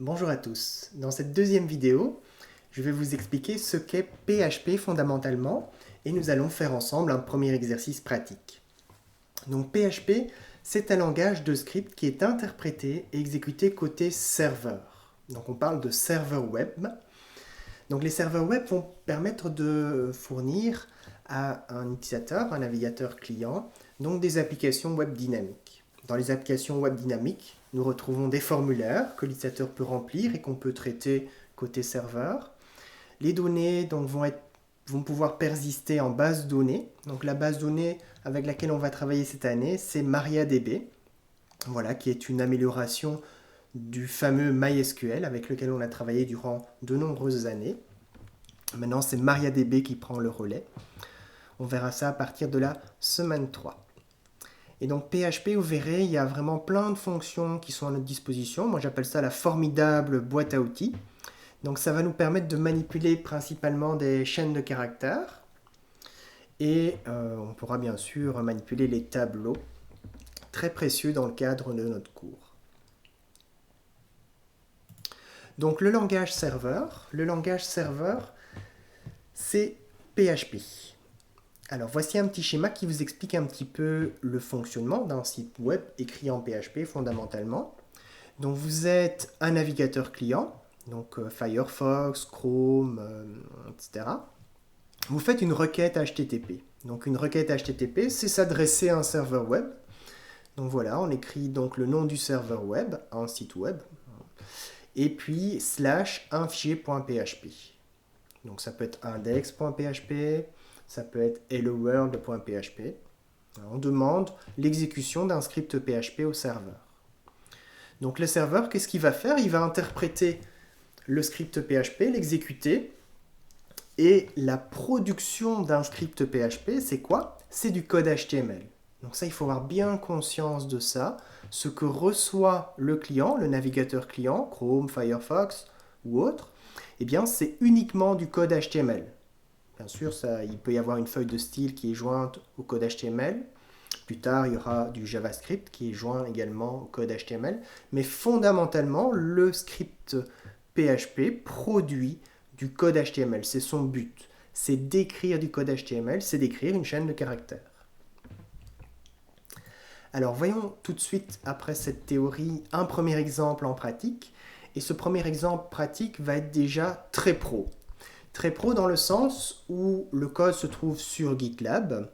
Bonjour à tous. Dans cette deuxième vidéo, je vais vous expliquer ce qu'est PHP fondamentalement et nous allons faire ensemble un premier exercice pratique. Donc PHP, c'est un langage de script qui est interprété et exécuté côté serveur. Donc on parle de serveur web. Donc les serveurs web vont permettre de fournir à un utilisateur, un navigateur client, donc des applications web dynamiques. Dans les applications web dynamiques, nous retrouvons des formulaires que l'utilisateur peut remplir et qu'on peut traiter côté serveur. Les données donc, vont pouvoir persister en base de données. Donc la base de données avec laquelle on va travailler cette année, c'est MariaDB, voilà, qui est une amélioration du fameux MySQL avec lequel on a travaillé durant de nombreuses années. Maintenant, c'est MariaDB qui prend le relais. On verra ça à partir de la semaine 3. Et donc PHP, vous verrez, il y a vraiment plein de fonctions qui sont à notre disposition. Moi, j'appelle ça la formidable boîte à outils. Donc ça va nous permettre de manipuler principalement des chaînes de caractères. Et on pourra bien sûr manipuler les tableaux, très précieux dans le cadre de notre cours. Donc le langage serveur c'est PHP. Alors voici un petit schéma qui vous explique un petit peu le fonctionnement d'un site web écrit en PHP fondamentalement. Donc vous êtes un navigateur client, donc Firefox, Chrome, etc. Vous faites une requête HTTP. Donc une requête HTTP, c'est s'adresser à un serveur web. Donc voilà, on écrit donc le nom du serveur web, un site web, et puis / un fichier.php. Donc ça peut être index.php, ça peut être helloworld.php. On demande l'exécution d'un script PHP au serveur. Donc le serveur, qu'est-ce qu'il va faire? Il va interpréter le script PHP, l'exécuter. Et la production d'un script PHP, c'est quoi? C'est du code HTML. Donc ça, il faut avoir bien conscience de ça. Ce que reçoit le client, le navigateur client, Chrome, Firefox ou autre, eh bien, c'est uniquement du code HTML. Bien sûr, il peut y avoir une feuille de style qui est jointe au code HTML. Plus tard, il y aura du JavaScript qui est joint également au code HTML. Mais fondamentalement, le script PHP produit du code HTML. C'est son but. C'est d'écrire du code HTML, c'est d'écrire une chaîne de caractères. Alors voyons tout de suite, après cette théorie, un premier exemple en pratique. Et ce premier exemple pratique va être déjà très pro. Très pro dans le sens où le code se trouve sur GitLab.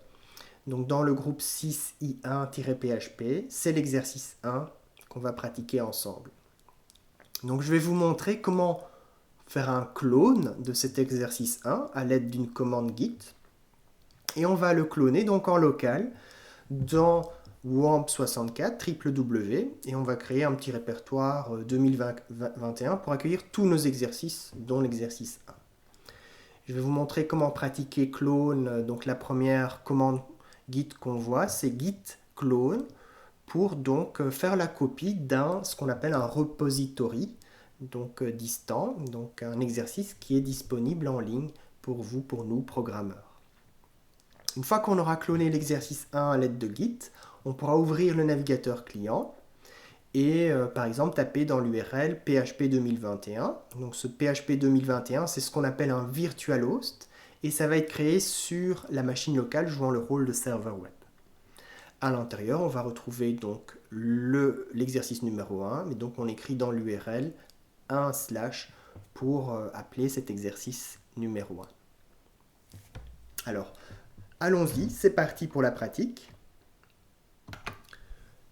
Donc dans le groupe 6i1-php, c'est l'exercice 1 qu'on va pratiquer ensemble. Donc je vais vous montrer comment faire un clone de cet exercice 1 à l'aide d'une commande git. Et on va le cloner donc en local dans WAMP64 www et on va créer un petit répertoire 2021 pour accueillir tous nos exercices, dont l'exercice 1. Je vais vous montrer comment pratiquer clone. Donc la première commande git qu'on voit, c'est git clone pour donc faire la copie d'un ce qu'on appelle un repository, donc distant, donc un exercice qui est disponible en ligne pour vous, pour nous, programmeurs. Une fois qu'on aura cloné l'exercice 1 à l'aide de Git, on pourra ouvrir le navigateur client et par exemple taper dans l'URL PHP 2021. Donc ce PHP 2021, c'est ce qu'on appelle un virtual host et ça va être créé sur la machine locale jouant le rôle de serveur web. À l'intérieur, on va retrouver donc l'exercice numéro 1, mais donc on écrit dans l'URL un / pour appeler cet exercice numéro 1. Alors, allons-y, c'est parti pour la pratique.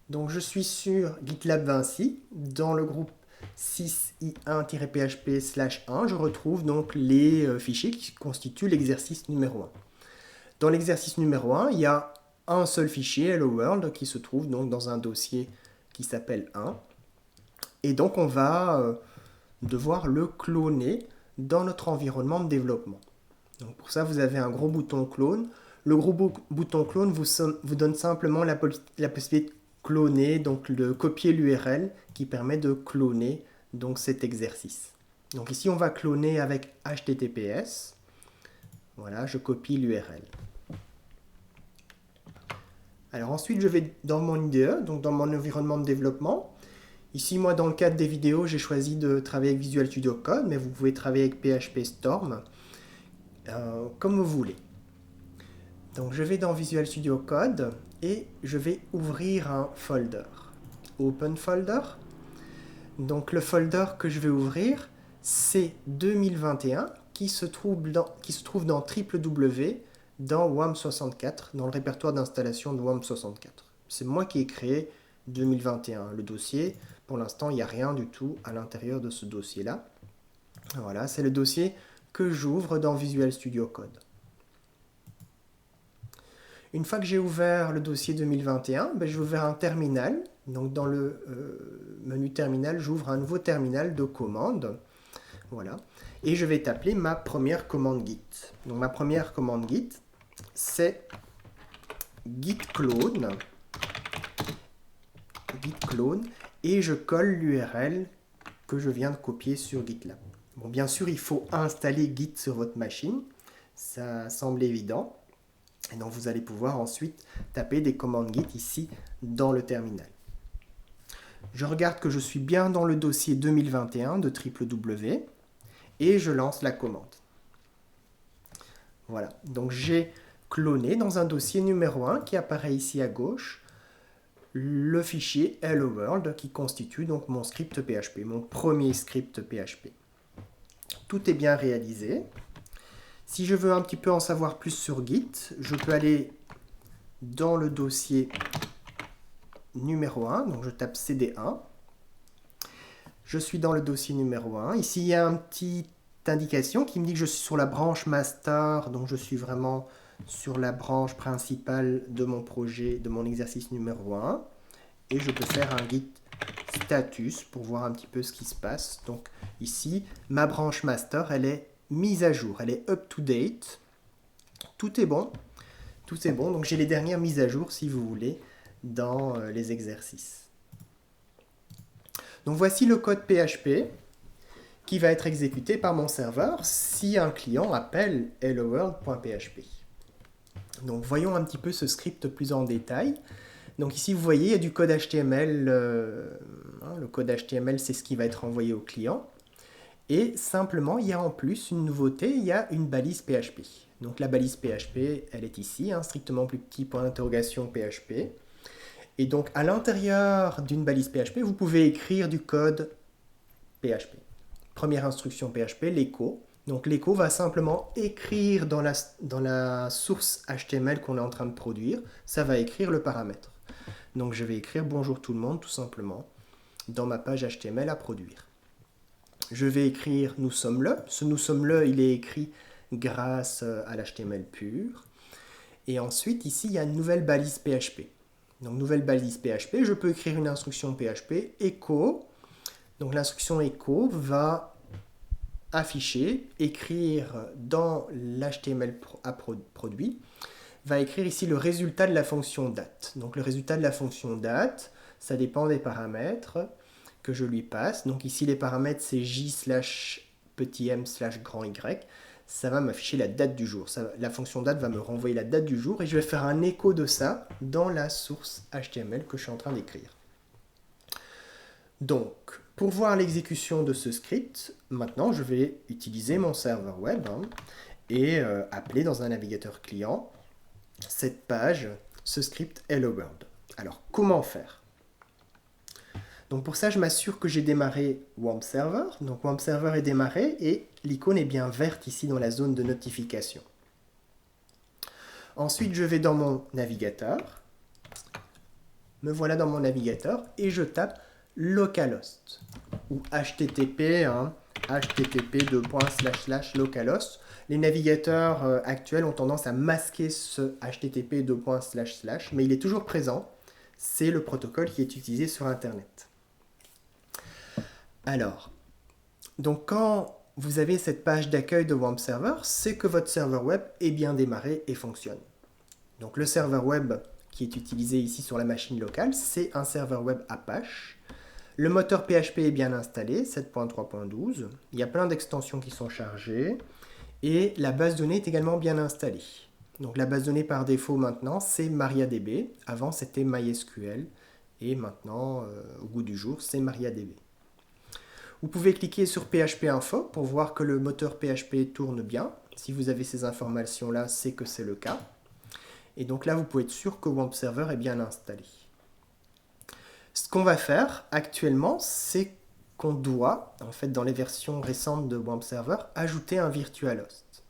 Donc je suis sur GitLab Vinci, dans le groupe 6i1-php/1, je retrouve donc les fichiers qui constituent l'exercice numéro 1. Dans l'exercice numéro 1, il y a un seul fichier, Hello World, qui se trouve donc dans un dossier qui s'appelle 1. Et donc on va devoir le cloner dans notre environnement de développement. Donc pour ça, vous avez un gros bouton clone. Le gros bouton clone vous donne simplement la possibilité de cloner, donc de copier l'URL qui permet de cloner donc cet exercice. Donc ici, on va cloner avec HTTPS. Voilà, je copie l'URL. Alors ensuite, je vais dans mon IDE, donc dans mon environnement de développement. Ici, moi, dans le cadre des vidéos, j'ai choisi de travailler avec Visual Studio Code, mais vous pouvez travailler avec PHP Storm, comme vous voulez. Donc, je vais dans Visual Studio Code et je vais ouvrir un folder. Open Folder. Donc, le folder que je vais ouvrir, c'est 2021 qui se trouve dans www dans WAM64, dans le répertoire d'installation de WAM64. C'est moi qui ai créé 2021, le dossier. Pour l'instant, il n'y a rien du tout à l'intérieur de ce dossier-là. Voilà, c'est le dossier que j'ouvre dans Visual Studio Code. Une fois que j'ai ouvert le dossier 2021, je vais ouvrir un terminal. Donc dans le menu terminal, j'ouvre un nouveau terminal de commande. Voilà. Et je vais taper ma première commande Git. Donc ma première commande Git, c'est git clone. Et je colle l'URL que je viens de copier sur GitLab. Bon, bien sûr, il faut installer Git sur votre machine. Ça semble évident. Et donc, vous allez pouvoir ensuite taper des commandes Git ici dans le terminal. Je regarde que je suis bien dans le dossier 2021 de www et je lance la commande. Voilà. Donc, j'ai cloné dans un dossier numéro 1 qui apparaît ici à gauche le fichier Hello World qui constitue donc mon script PHP, mon premier script PHP. Tout est bien réalisé. Si je veux un petit peu en savoir plus sur Git, je peux aller dans le dossier numéro 1, donc je tape CD1. Je suis dans le dossier numéro 1. Ici, il y a une petite indication qui me dit que je suis sur la branche master, donc je suis vraiment sur la branche principale de mon projet, de mon exercice numéro 1. Et je peux faire un git status pour voir un petit peu ce qui se passe. Donc ici, ma branche master, elle est mise à jour, elle est up to date. Tout est bon. Tout est bon. Donc j'ai les dernières mises à jour, si vous voulez, dans les exercices. Donc voici le code PHP qui va être exécuté par mon serveur si un client appelle helloworld.php. Donc voyons un petit peu ce script plus en détail. Donc ici vous voyez il y a du code HTML. Le code HTML c'est ce qui va être envoyé au client. Et simplement il y a en plus une nouveauté, il y a une balise PHP. Donc la balise PHP elle est ici, strictement plus petit point d'interrogation PHP. Et donc à l'intérieur d'une balise PHP vous pouvez écrire du code PHP. Première instruction PHP, l'écho. Donc l'écho va simplement écrire dans la source HTML qu'on est en train de produire, ça va écrire le paramètre. Donc je vais écrire bonjour tout le monde tout simplement dans ma page HTML à produire. Je vais écrire nous sommes le. Ce nous sommes le, il est écrit grâce à l'HTML pur. Et ensuite ici il y a une nouvelle balise PHP. Donc nouvelle balise PHP, je peux écrire une instruction PHP echo. Donc l'instruction echo va afficher, écrire dans l'HTML produit, va écrire ici le résultat de la fonction date. Donc le résultat de la fonction date, ça dépend des paramètres que je lui passe. Donc ici les paramètres c'est j/m/y. Ça va m'afficher la date du jour. La fonction date va me renvoyer la date du jour et je vais faire un écho de ça dans la source HTML que je suis en train d'écrire. Donc, pour voir l'exécution de ce script, maintenant je vais utiliser mon serveur web et appeler dans un navigateur client cette page, ce script Hello World. Alors, comment faire? Donc pour ça, je m'assure que j'ai démarré WAMP Server. Donc WAMP Server est démarré et l'icône est bien verte ici dans la zone de notification. Ensuite, je vais dans mon navigateur. Me voilà dans mon navigateur et je tape localhost ou http, http://localhost. Les navigateurs actuels ont tendance à masquer ce http://, mais il est toujours présent. C'est le protocole qui est utilisé sur Internet. Alors, donc quand vous avez cette page d'accueil de WAMP Server, c'est que votre serveur web est bien démarré et fonctionne. Donc le serveur web qui est utilisé ici sur la machine locale, c'est un serveur web Apache. Le moteur PHP est bien installé, 7.3.12. Il y a plein d'extensions qui sont chargées. Et la base de données est également bien installée. Donc la base de données par défaut maintenant, c'est MariaDB. Avant, c'était MySQL. Et maintenant, au goût du jour, c'est MariaDB. Vous pouvez cliquer sur PHP Info pour voir que le moteur PHP tourne bien. Si vous avez ces informations-là, c'est que c'est le cas. Et donc là, vous pouvez être sûr que WAMP Server est bien installé. Ce qu'on va faire actuellement, c'est qu'on doit, en fait, dans les versions récentes de WAMP Server, ajouter un virtualhost.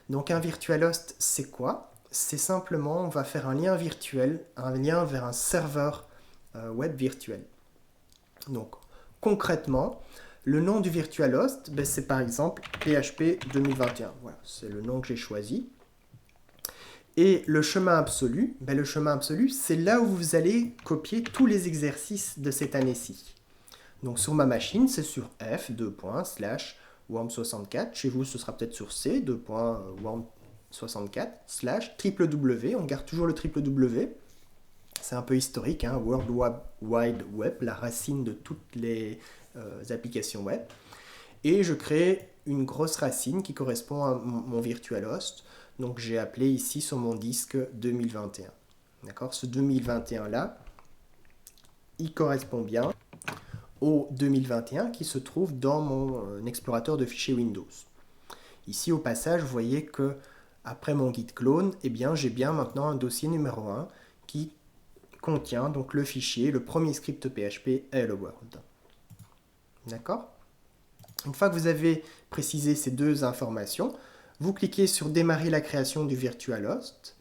Donc un virtualhost, c'est quoi? C'est simplement, on va faire un lien virtuel, un lien vers un serveur web virtuel. Donc concrètement, le nom du virtualhost, c'est par exemple PHP 2021. Voilà, c'est le nom que j'ai choisi. Et le chemin absolu, le chemin absolu, c'est là où vous allez copier tous les exercices de cette année-ci. Donc sur ma machine, c'est sur f:/wamp64. Chez vous, ce sera peut-être sur c:/wamp64/www. On garde toujours le www. C'est un peu historique, hein, World Wide Web, la racine de toutes les applications web. Et je crée une grosse racine qui correspond à mon virtualhost. Donc j'ai appelé ici sur mon disque 2021. D'accord? Ce 2021-là, il correspond bien au 2021 qui se trouve dans mon explorateur de fichiers Windows. Ici, au passage, vous voyez que après mon git clone, j'ai bien maintenant un dossier numéro 1 qui contient donc le fichier, le premier script PHP Hello World. D'accord? Une fois que vous avez précisé ces deux informations, vous cliquez sur démarrer la création du virtualhost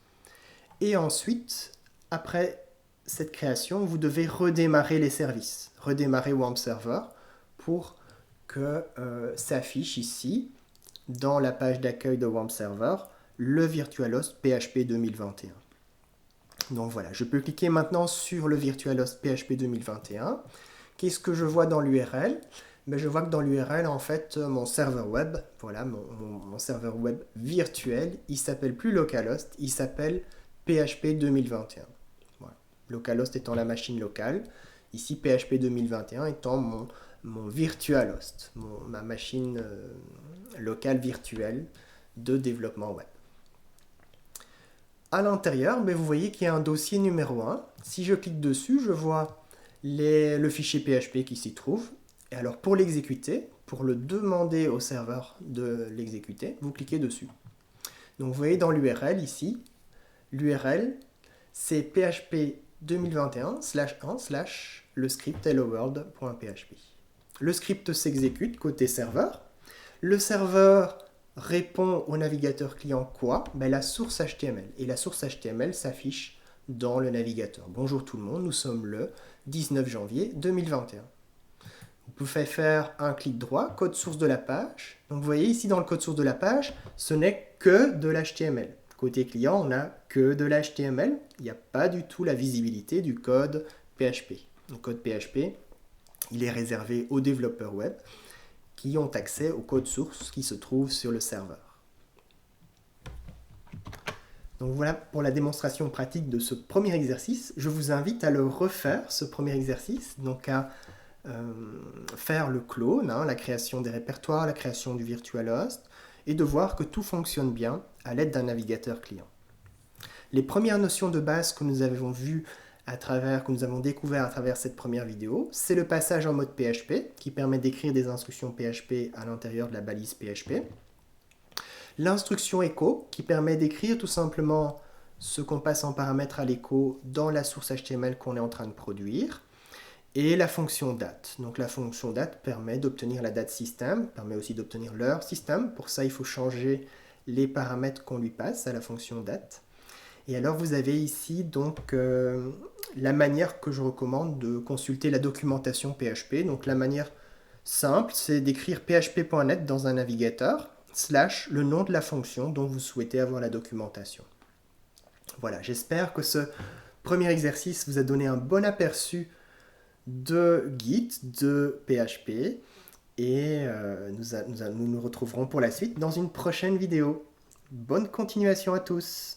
et ensuite, après cette création, vous devez redémarrer les services, redémarrer WAMP Server pour que s'affiche ici, dans la page d'accueil de WAMP Server, le virtualhost PHP 2021. Donc voilà, je peux cliquer maintenant sur le virtualhost PHP 2021. Qu'est-ce que je vois dans l'URL? Je vois que dans l'URL, en fait, mon serveur web, voilà, mon serveur web virtuel, il s'appelle plus localhost, il s'appelle PHP 2021. Voilà. Localhost étant la machine locale, ici PHP 2021 étant mon virtualhost, ma machine locale virtuelle de développement web. À l'intérieur, vous voyez qu'il y a un dossier numéro 1. Si je clique dessus, je vois le fichier PHP qui s'y trouve. Et alors pour l'exécuter, pour le demander au serveur de l'exécuter, vous cliquez dessus. Donc vous voyez dans l'URL ici, l'URL c'est php 2021/1/ le script helloworld.php. Le script s'exécute côté serveur. Le serveur répond au navigateur client quoi? La source HTML. Et la source HTML s'affiche dans le navigateur. Bonjour tout le monde, nous sommes le 19 janvier 2021. Vous pouvez faire un clic droit, code source de la page. Donc vous voyez ici dans le code source de la page, ce n'est que de l'HTML. Côté client, on n'a que de l'HTML. Il n'y a pas du tout la visibilité du code PHP. Le code PHP, il est réservé aux développeurs web qui ont accès au code source qui se trouve sur le serveur. Donc voilà pour la démonstration pratique de ce premier exercice. Je vous invite à le refaire, ce premier exercice, donc à faire le clone, la création des répertoires, la création du virtualhost, et de voir que tout fonctionne bien à l'aide d'un navigateur client. Les premières notions de base que nous avons vues que nous avons découvert à travers cette première vidéo, c'est le passage en mode PHP, qui permet d'écrire des instructions PHP à l'intérieur de la balise PHP. L'instruction echo, qui permet d'écrire tout simplement ce qu'on passe en paramètre à l'écho dans la source HTML qu'on est en train de produire. Et la fonction date. Donc la fonction date permet d'obtenir la date système, permet aussi d'obtenir l'heure système. Pour ça, il faut changer les paramètres qu'on lui passe à la fonction date. Et alors vous avez ici donc la manière que je recommande de consulter la documentation PHP. Donc la manière simple, c'est d'écrire php.net dans un navigateur, / le nom de la fonction dont vous souhaitez avoir la documentation. Voilà, j'espère que ce premier exercice vous a donné un bon aperçu de Git, de PHP, et nous nous retrouverons pour la suite dans une prochaine vidéo. Bonne continuation à tous!